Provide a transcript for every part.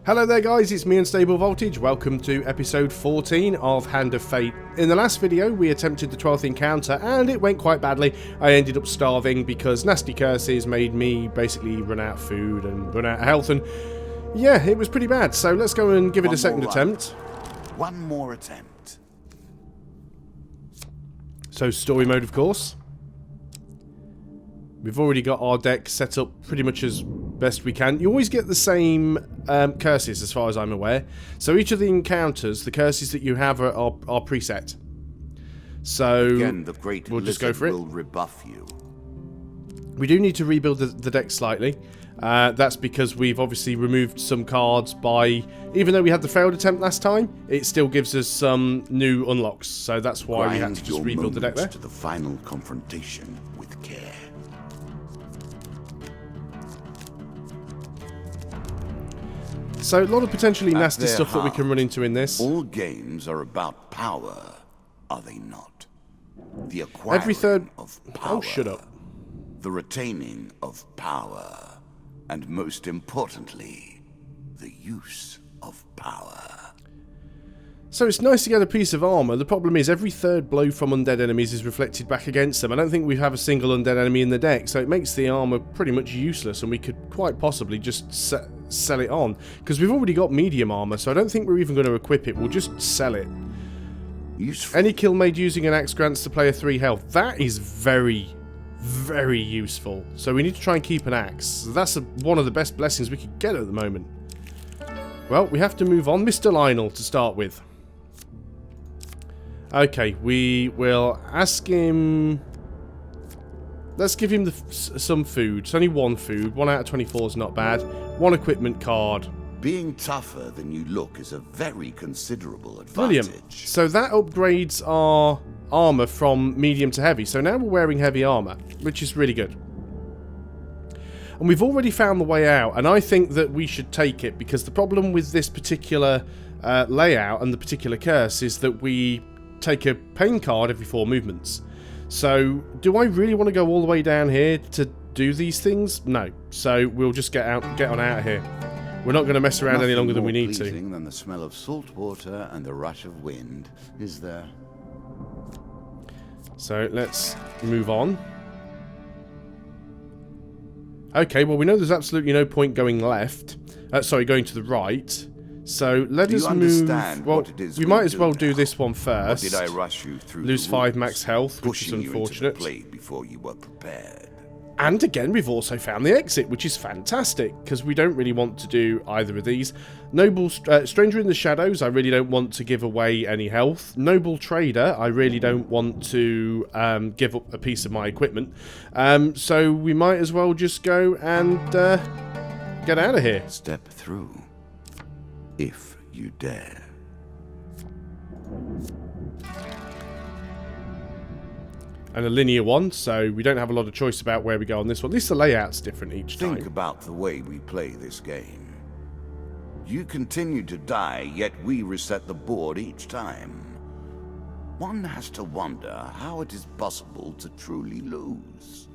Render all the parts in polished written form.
Hello there guys, it's me Unstable Voltage. Welcome to episode 14 of Hand of Fate. In the last video we attempted the 12th encounter and it went quite badly. I ended up starving because nasty curses made me basically run out of food and run out of health, and yeah, it was pretty bad. So let's go and give it a second attempt. One more attempt. So story mode, of course. We've already got our deck set up pretty much as best we can. You always get the same curses as far as I'm aware. So each of the encounters, the curses that you have are preset. So again, the great we'll just go for it. Will rebuff you. We do need to rebuild the deck slightly. That's because we've obviously removed some cards by... Even though we had the failed attempt last time, it still gives us some new unlocks. So that's why we had to just rebuild the deck there. To the final confrontation with care. So a lot of potentially nasty stuff that we can run into in this. All games are about power, are they not? The acquiring of power. Oh, shut up. The retaining of power. And most importantly, the use of power. So it's nice to get a piece of armor. The problem is every third blow from undead enemies is reflected back against them. I don't think we have a single undead enemy in the deck, so it makes the armor pretty much useless, and we could quite possibly just sell it on. Because we've already got medium armor, so I don't think we're even going to equip it. We'll just sell it. Useful. Any kill made using an axe grants the player 3 health. That is very, very useful. So we need to try and keep an axe. That's one of the best blessings we could get at the moment. Well, we have to move on. Mr. Lionel to start with. Okay, we will ask him... Let's give him some food. It's only one food. 1 out of 24 is not bad. 1 equipment card. Being tougher than you look is a very considerable advantage. Brilliant. So that upgrades our armor from medium to heavy. So now we're wearing heavy armor, which is really good. And we've already found the way out, and I think that we should take it, because the problem with this particular layout and the particular curse is that we take a pain card every 4 movements. So do I really want to go all the way down here to do these things? No. So we'll just get on out of here. We're not going to mess around any longer than we need to. Nothing more pleasing than the smell of salt water and the rush of wind, is there? So let's move on. Okay, well we know there's absolutely no point going left. Sorry, going to the right. So let us move. Well, we might as well do this one first. Or did I rush you through lose 5 max health, which is unfortunate. Before you were prepared. And again, we've also found the exit, which is fantastic, because we don't really want to do either of these. Noble Stranger in the Shadows, I really don't want to give away any health. Noble Trader, I really don't want to give up a piece of my equipment. So we might as well just go and get out of here. Step through, if you dare. And a linear one, so we don't have a lot of choice about where we go on this one. At least the layout's different each time. Think about the way we play this game. You continue to die, yet we reset the board each time. One has to wonder how it is possible to truly lose.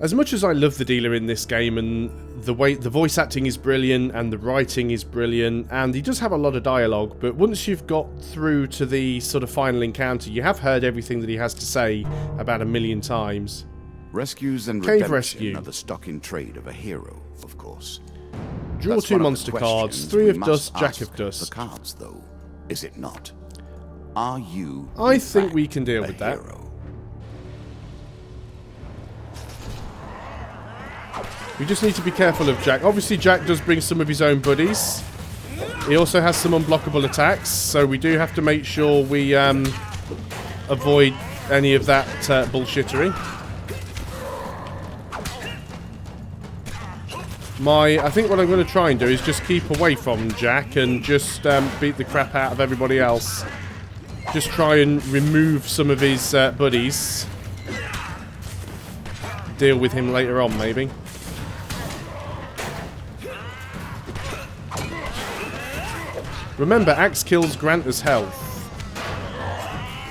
As much as I love the dealer in this game, and the way the voice acting is brilliant and the writing is brilliant, and he does have a lot of dialogue, but once you've got through to the sort of final encounter, you have heard everything that he has to say about 1,000,000 times. Rescues and Cave redemption rescue. are the stock in trade of a hero, of course. Draw That's 2 one of the monster cards, questions 3 we of must dust, Jack ask of dust. The cards, though, is it not? Are you? I in think fact, we can deal a with that. hero? We just need to be careful of Jack. Obviously, Jack does bring some of his own buddies. He also has some unblockable attacks, so we do have to make sure we avoid any of that bullshittery. I think what I'm going to try and do is just keep away from Jack and just beat the crap out of everybody else. Just try and remove some of his buddies. Deal with him later on, maybe. Remember, axe kills grant us health.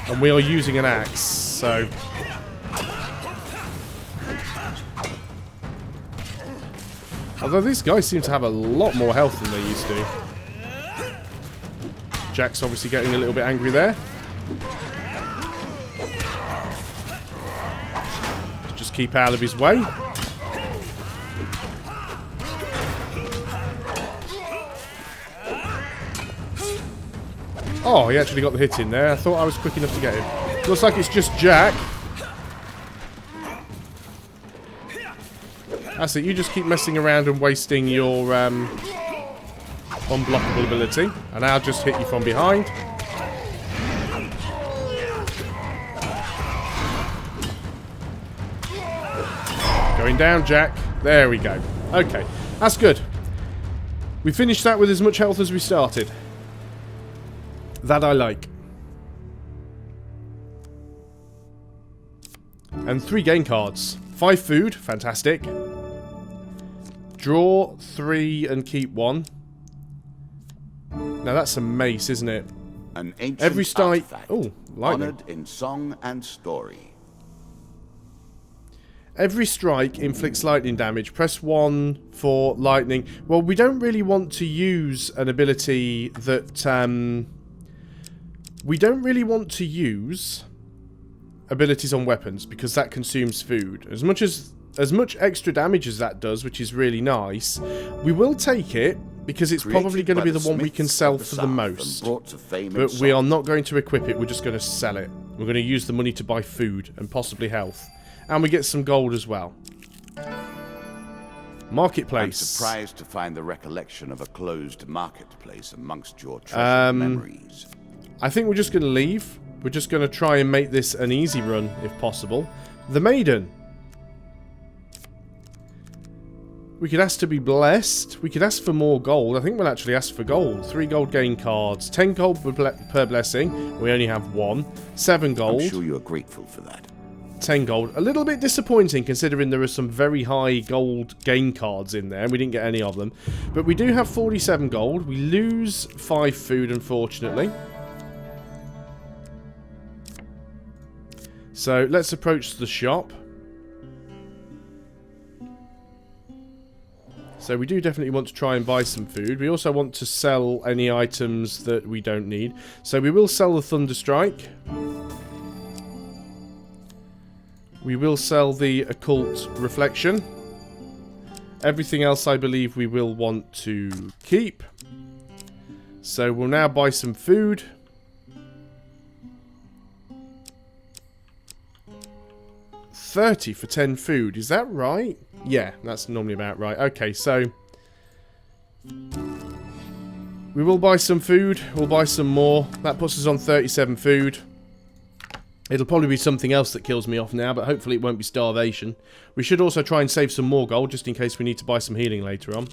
And we are using an axe, so... Although these guys seem to have a lot more health than they used to. Jack's obviously getting a little bit angry there. Just keep out of his way. Oh, he actually got the hit in there. I thought I was quick enough to get him. Looks like it's just Jack. That's it. You just keep messing around and wasting your unblockable ability. And I'll just hit you from behind. Going down, Jack. There we go. Okay. That's good. We finished that with as much health as we started. That I like. And 3 gain cards. 5 food. Fantastic. Draw 3 and keep 1. Now that's a mace, isn't it? An ancient Every strike. artifact, Oh, lightning. honored in song and story. Every strike inflicts lightning damage. Press 1 for lightning. Well, we don't really want to use an ability that... we don't really want to use abilities on weapons because that consumes food. As much extra damage as that does, which is really nice, we will take it because it's probably going to be the one we can sell for the most. But we are not going to equip it, we're just going to sell it. We're going to use the money to buy food and possibly health. And we get some gold as well. Marketplace. I'm surprised to find the recollection of a closed marketplace amongst your treasured memories. I think we're just going to leave. We're just going to try and make this an easy run, if possible. The Maiden. We could ask to be blessed. We could ask for more gold. I think we'll actually ask for gold. 3 gold gain cards. 10 gold per blessing. We only have 1. 7 gold. I'm sure you are grateful for that. 10 gold. A little bit disappointing considering there are some very high gold gain cards in there. We didn't get any of them. But we do have 47 gold. We lose 5 food, unfortunately. So let's approach the shop. So we do definitely want to try and buy some food. We also want to sell any items that we don't need. So we will sell the Thunderstrike. We will sell the Occult Reflection. Everything else I believe we will want to keep. So we'll now buy some food. $30 for 10 food. Is that right? Yeah, that's normally about right. Okay, so we will buy some food. We'll buy some more. That puts us on 37 food. It'll probably be something else that kills me off now, but hopefully it won't be starvation. We should also try and save some more gold, just in case we need to buy some healing later on.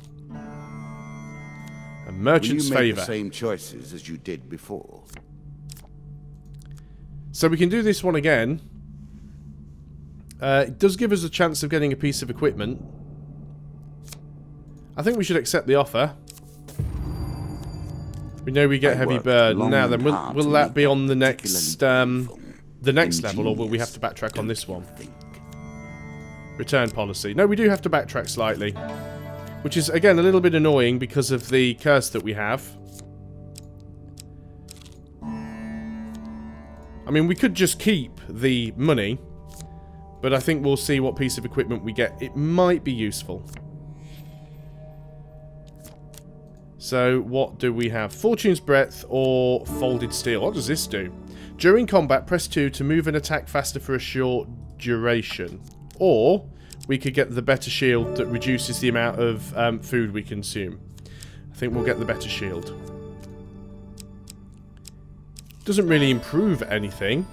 A merchant's favour. You make the same choices as you did before. So we can do this one again. It does give us a chance of getting a piece of equipment. I think we should accept the offer. We know we get heavy burden. Now then, will that be on the next level, or will we have to backtrack on this one? Return policy. No, we do have to backtrack slightly. Which is, again, a little bit annoying because of the curse that we have. I mean, we could just keep the money. But I think we'll see what piece of equipment we get. It might be useful. So, what do we have? Fortune's Breath or Folded Steel. What does this do? During combat, press 2 to move and attack faster for a short duration. Or, we could get the Better Shield that reduces the amount of food we consume. I think we'll get the Better Shield. Doesn't really improve anything.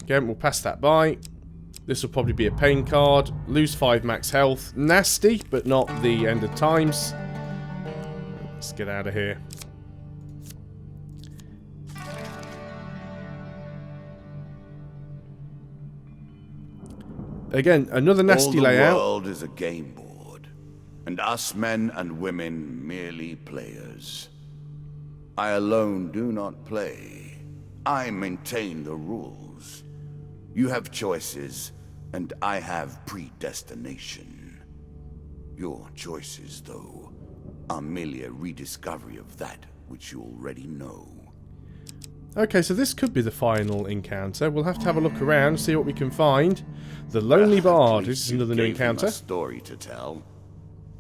Again, we'll pass that by. This will probably be a pain card. Lose 5 max health. Nasty, but not the end of times. Let's get out of here. Again, another nasty layout. The world is a game board, and us men and women merely players. I alone do not play. I maintain the rules. You have choices, and I have predestination. Your choices, though, are merely a rediscovery of that which you already know. Okay, so this could be the final encounter. We'll have to have a look around, see what we can find. The Lonely Bard. This is another new Gave them encounter. a story to tell.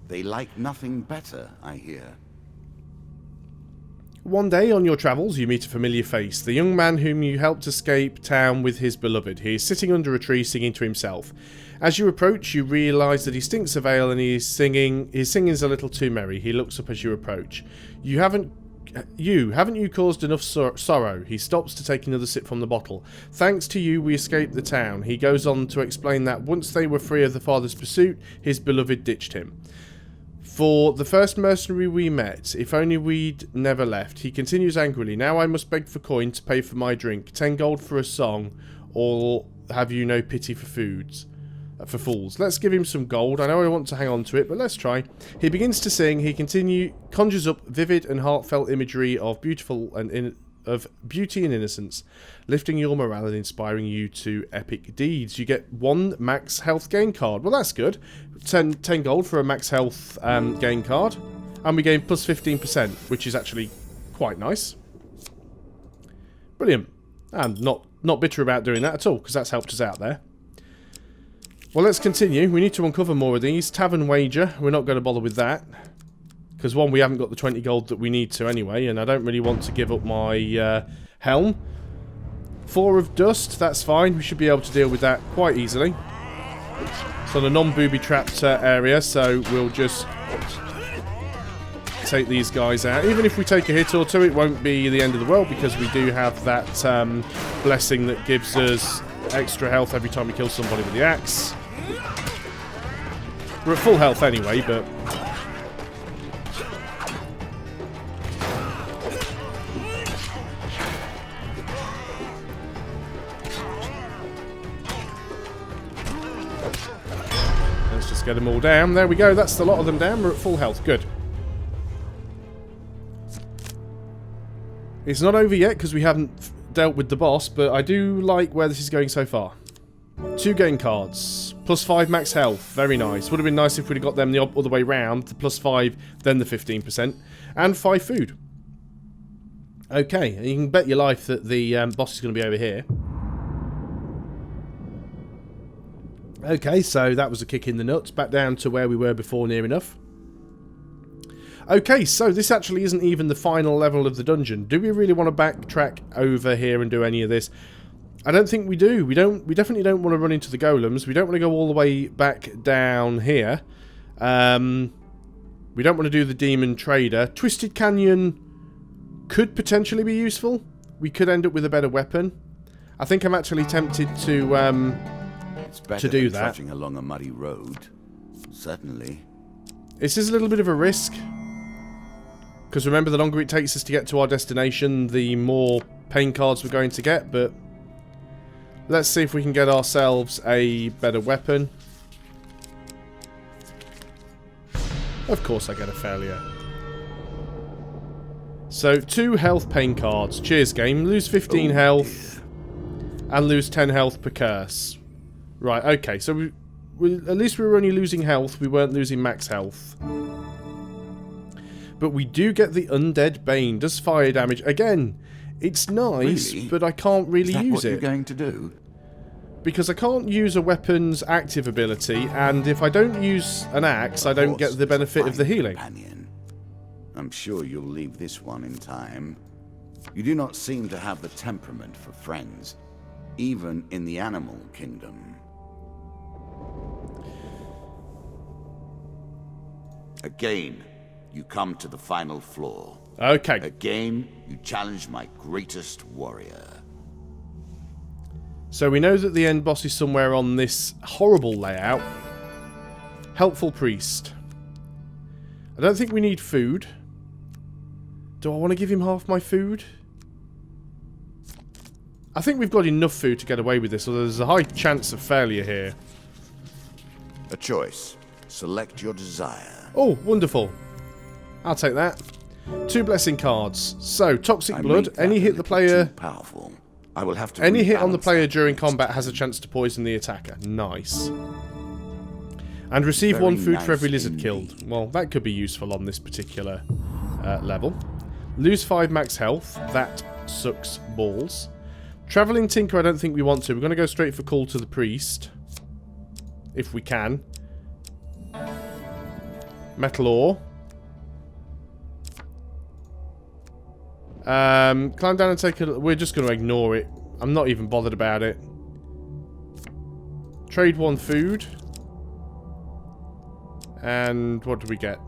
They like nothing better, I hear. One day on your travels, you meet a familiar face. The young man whom you helped escape town with his beloved. He is sitting under a tree singing to himself. As you approach, you realise that he stinks of ale and his singing's a little too merry. He looks up as you approach. Haven't you caused enough sorrow? He stops to take another sip from the bottle. Thanks to you, we escaped the town. He goes on to explain that once they were free of the father's pursuit, his beloved ditched him. For the first mercenary we met, if only we'd never left. He continues angrily. Now I must beg for coin to pay for my drink. 10 gold for a song, or have you no pity for for fools? Let's give him some gold. I know I want to hang on to it, but let's try. He begins to sing. He conjures up vivid and heartfelt imagery of of beauty and innocence, lifting your morale and inspiring you to epic deeds. You get 1 max health gain card. Well, that's good. 10 gold for a max health gain card. And we gain plus 15%, which is actually quite nice. Brilliant. And not bitter about doing that at all, because that's helped us out there. Well, let's continue. We need to uncover more of these. Tavern wager. We're not going to bother with that. Because, one, we haven't got the 20 gold that we need to anyway, and I don't really want to give up my helm. 4 of dust, that's fine. We should be able to deal with that quite easily. It's on a non-booby-trapped area, so we'll just take these guys out. Even if we take a hit or two, it won't be the end of the world, because we do have that blessing that gives us extra health every time we kill somebody with the axe. We're at full health anyway, but... let's just get them all down. There we go, that's the lot of them down. We're at full health. Good. It's not over yet because we haven't dealt with the boss, but I do like where this is going so far. 2 gain cards. Plus 5 max health. Very nice. Would have been nice if we'd have got them the other way round. The plus 5, then the 15%. And 5 food. Okay, and you can bet your life that the boss is going to be over here. Okay, so that was a kick in the nuts. Back down to where we were before, near enough. Okay, so this actually isn't even the final level of the dungeon. Do we really want to backtrack over here and do any of this? I don't think we do. We definitely don't want to run into the golems. We don't want to go all the way back down here. We don't want to do the demon trader. Twisted Canyon could potentially be useful. We could end up with a better weapon. I think I'm actually tempted to it's better do than that. trudging along a muddy road. Certainly. This is a little bit of a risk. Because remember, the longer it takes us to get to our destination, the more pain cards we're going to get, but let's see if we can get ourselves a better weapon. Of course I get a failure. So, 2 health pain cards. Cheers, game. Lose 15 health and lose 10 health per curse. Right, okay, so at least we were only losing health, we weren't losing max health. But we do get the Undead Bane. Does fire damage. Again, it's nice, Really? but I can't really Is that use what it. you're going to do? Because I can't use a weapon's active ability, and if I don't use an axe, I don't get the benefit of the healing. Companion. I'm sure you'll leave this one in time. You do not seem to have the temperament for friends, even in the animal kingdom. Again, you come to the final floor. Okay. Again, you challenge my greatest warrior. So we know that the end boss is somewhere on this horrible layout. Helpful priest. I don't think we need food. Do I want to give him half my food? I think we've got enough food to get away with this, although there's a high chance of failure here. A choice. Select your desire. Oh, wonderful. I'll take that. 2 blessing cards. So, toxic I blood. make that Any a hit the little player... too powerful. I will have to Any hit on the rebalance player that during next combat has a turn. chance to poison the attacker. Nice. And receive Very one food nice for every lizard indeed. killed. Well, that could be useful on this particular level. Lose 5 max health. That sucks balls. Travelling Tinker, I don't think we want to. We're going to go straight for Call to the Priest. If we can. Metal Ore. Climb down and take a... We're just going to ignore it. I'm not even bothered about it. Trade 1 food. And what do we get?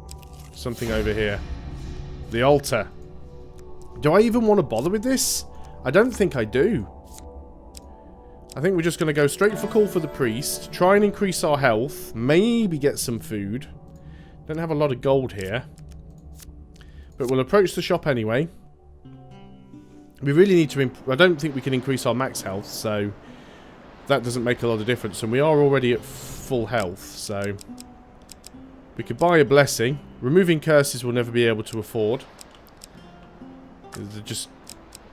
Something over here. The altar. Do I even want to bother with this? I don't think I do. I think we're just going to go straight for Call for the Priest. Try and increase our health. Maybe get some food. Don't have a lot of gold here. But we'll approach the shop anyway. We really need to... I don't think we can increase our max health, so... That doesn't make a lot of difference. And we are already at full health, so... We could buy a blessing. Removing curses we'll never be able to afford. They're just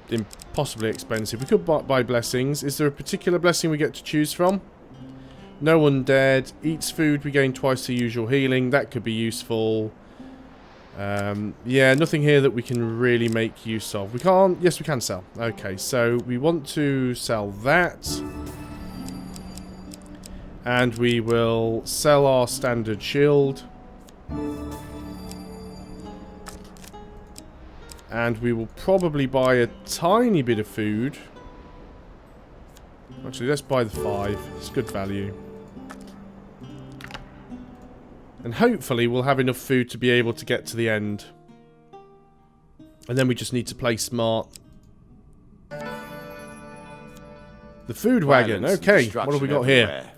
impossibly expensive. We could buy blessings. Is there a particular blessing we get to choose from? No undead. Eats food. We gain twice the usual healing. That could be useful. Yeah, nothing here that we can really make use of. We can't... Yes, we can sell. Okay, so we want to sell that. And we will sell our standard shield. And we will probably buy a tiny bit of food. Actually, let's buy the 5. It's good value. And hopefully we'll have enough food to be able to get to the end. And then we just need to play smart. The food wagon. Okay, what have we got here?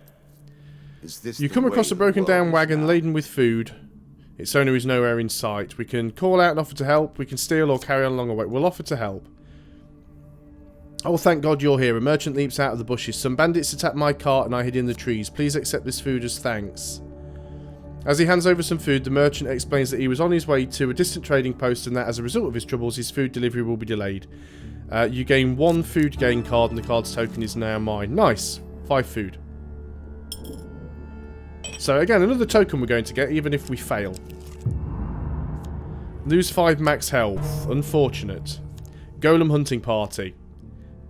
You come across a broken down wagon laden with food. Its owner is nowhere in sight. We can call out and offer to help. We can steal or carry on along a way. We'll offer to help. Oh, thank God you're here. A merchant leaps out of the bushes. Some bandits attacked my cart and I hid in the trees. Please accept this food as thanks. As he hands over some food, the merchant explains that he was on his way to a distant trading post and that as a result of his troubles, his food delivery will be delayed. You gain 1 food gain card and the card's token is now mine. Nice. 5 food. So again, another token we're going to get, even if we fail. Lose 5 max health. Unfortunate. Golem hunting party.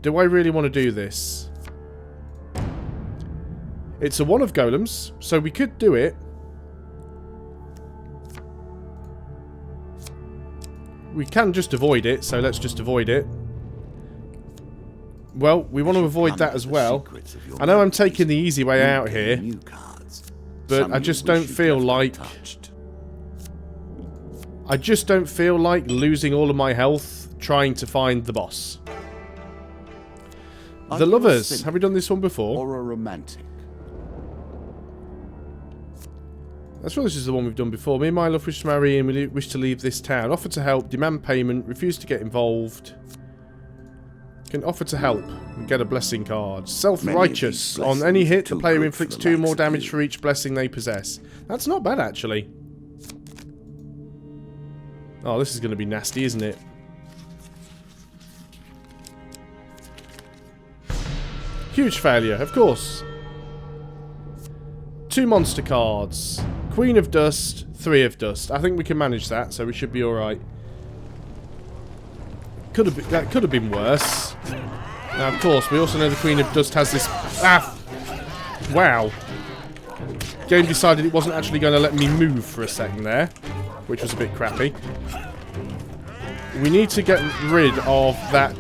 Do I really want to do this? It's a one of golems, so we could do it. We can just avoid it, so let's just avoid it. Well, we want to avoid that as well. I know I'm taking the easy way out here. But I just don't feel like... I just don't feel like losing all of my health trying to find the boss. The Lovers. Have we done this one before? Or a romantic? That's sure this is the one we've done before. Me and my love wish to marry and we wish to leave this town. Offer to help, demand payment, refuse to get involved. Can offer to help and get a blessing card. Self-righteous. On any hit, the player inflicts 2 more damage for each blessing they possess. That's not bad, actually. Oh, this is going to be nasty, isn't it? Huge failure, of course. 2 monster cards. Queen of Dust, 3 of Dust. I think we can manage that, so we should be alright. That could have been worse. Now, of course, we also know the Queen of Dust has this... Ah! Wow. Game decided it wasn't actually going to let me move for a second there, which was a bit crappy. We need to get rid of that,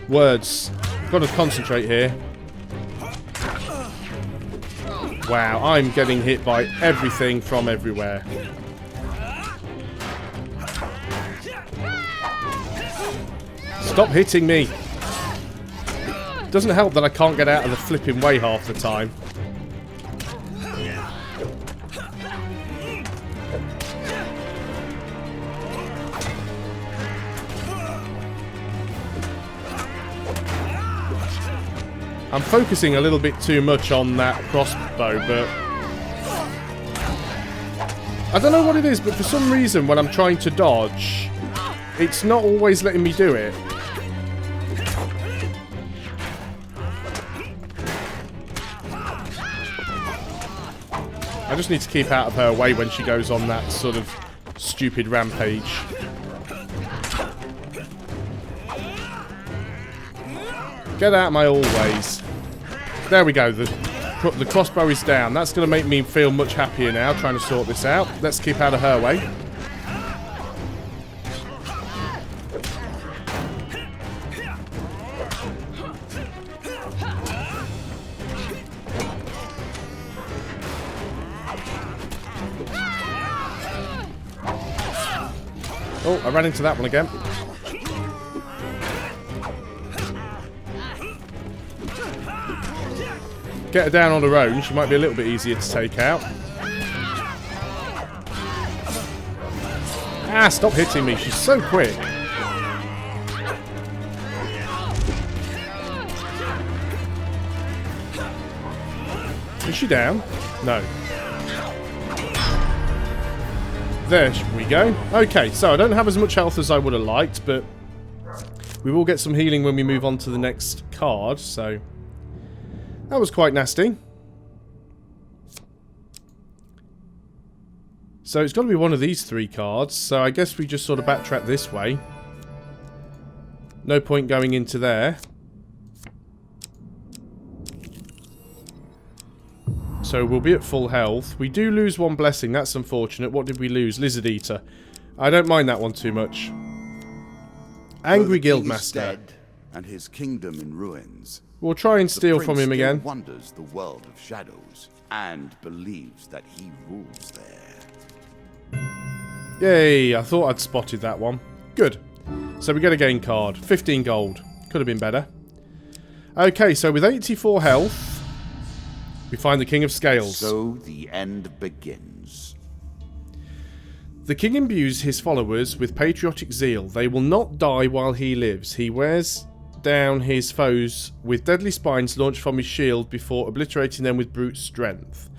words. Got to concentrate here. Wow, I'm getting hit by everything from everywhere. Stop hitting me. Doesn't help that I can't get out of the flipping way half the time. I'm focusing a little bit too much on that crossbow, but... I don't know what it is, but for some reason when I'm trying to dodge, it's not always letting me do it. I just need to keep out of her way when she goes on that sort of stupid rampage. Get out of my always. There we go. The crossbow is down. That's going to make me feel much happier now, trying to sort this out. Let's keep out of her way. Oh, I ran into that one again. Get her down on her own. She might be a little bit easier to take out. Ah, stop hitting me. She's so quick. Is she down? No. There we go. Okay, so I don't have as much health as I would have liked, but we will get some healing when we move on to the next card, so that was quite nasty. So it's got to be one of these 3 cards, so I guess we just sort of backtrack this way. No point going into there. So we'll be at full health. We do lose 1 blessing. That's unfortunate. What did we lose? Lizard Eater. I don't mind that one too much. Angry Guildmaster. Dead, and his kingdom in ruins. We'll try and steal from him again. Wonders the world of shadows and believes that he rules there. Yay! I thought I'd spotted that one. Good. So we get a gain card. 15 gold. Could have been better. Okay, so with 84 health, we find the King of Scales. So the end begins. The king imbues his followers with patriotic zeal. They will not die while he lives. He wears down his foes with deadly spines launched from his shield before obliterating them with brute strength.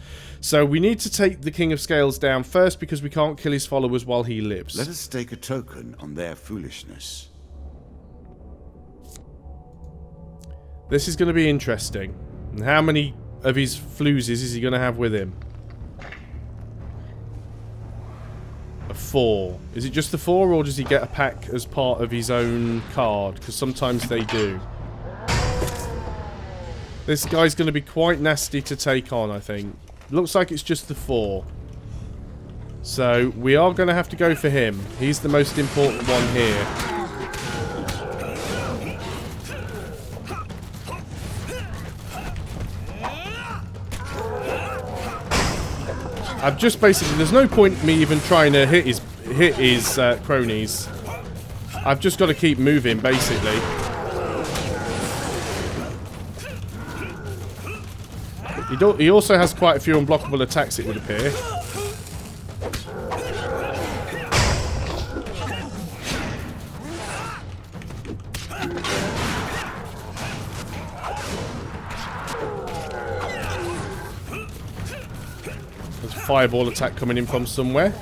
So we need to take the King of Scales down first because we can't kill his followers while he lives. Let us stake a token on their foolishness. This is going to be interesting. And how many of his fluses is he going to have with him? A 4. Is it just the 4, or does he get a pack as part of his own card? Because sometimes they do. This guy's going to be quite nasty to take on, I think. Looks like it's just the 4. So we are going to have to go for him. He's the most important one here. I've just basically... There's no point me even trying to hit his cronies. I've just got to keep moving, basically. He also has quite a few unblockable attacks, it would appear. Fireball attack coming in from somewhere.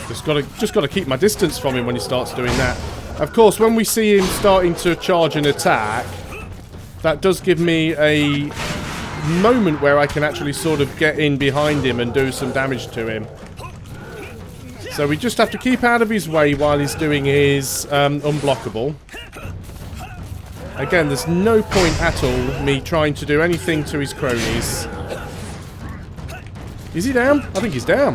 Just got to keep my distance from him when he starts doing that. Of course, when we see him starting to charge an attack, that does give me a moment where I can actually sort of get in behind him and do some damage to him. So we just have to keep out of his way while he's doing his unblockable. Again, there's no point at all me trying to do anything to his cronies. Is he down? I think he's down.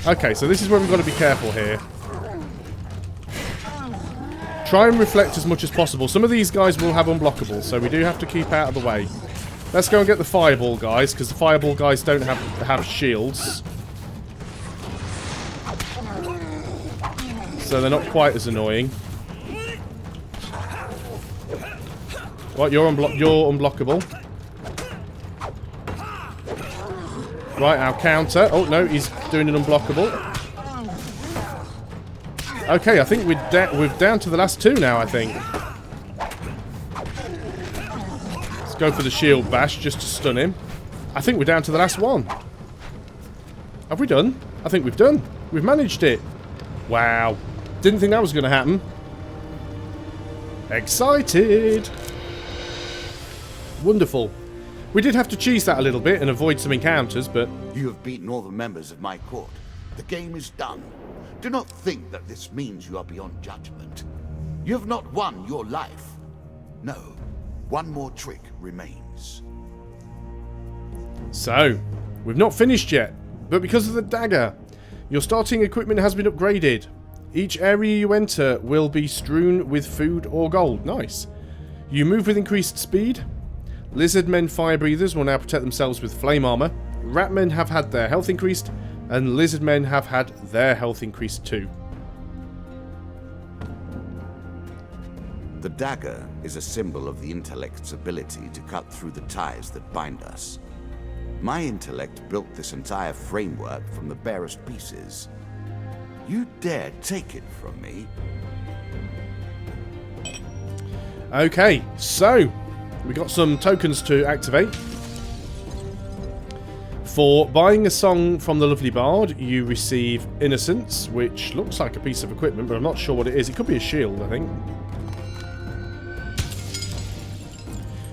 Okay, so this is where we've got to be careful here. Try and reflect as much as possible. Some of these guys will have unblockables, so we do have to keep out of the way. Let's go and get the fireball guys, because the fireball guys don't have shields. So they're not quite as annoying. Right, you're unblockable. Right, our counter. Oh, no, he's doing an unblockable. Okay, I think we're down to the last 2 now, I think. Let's go for the shield bash just to stun him. I think we're down to the last 1. Have we done? I think we've done. We've managed it. Wow. Didn't think that was going to happen. Excited. Wonderful. We did have to cheese that a little bit and avoid some encounters, but... You have beaten all the members of my court. The game is done. Do not think that this means you are beyond judgment. You have not won your life. No, one more trick remains. So, we've not finished yet, but because of the dagger, your starting equipment has been upgraded. Each area you enter will be strewn with food or gold. Nice. You move with increased speed. Lizard men fire breathers will now protect themselves with flame armor. Rat men have had their health increased, and lizard men have had their health increased too. The dagger is a symbol of the intellect's ability to cut through the ties that bind us. My intellect built this entire framework from the barest pieces. You dare take it from me? Okay, so we got some tokens to activate. For buying a song from the Lovely Bard, you receive Innocence, which looks like a piece of equipment, but I'm not sure what it is. It could be a shield, I think.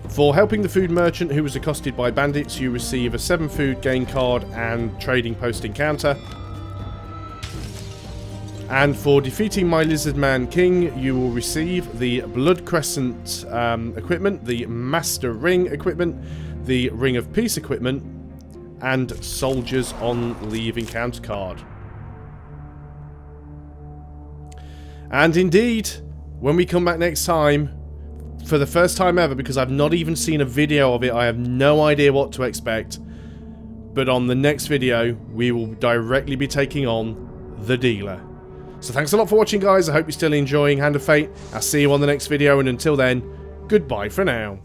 For helping the food merchant who was accosted by bandits, you receive a 7 food gain card and trading post encounter. And for defeating my Lizard Man King, you will receive the Blood Crescent equipment, the Master Ring equipment, the Ring of Peace equipment, and Soldiers on Leave encounter card. And indeed, when we come back next time, for the first time ever, because I've not even seen a video of it, I have no idea what to expect. But on the next video, we will directly be taking on the dealer. So thanks a lot for watching, guys. I hope you're still enjoying Hand of Fate. I'll see you on the next video, and until then, goodbye for now.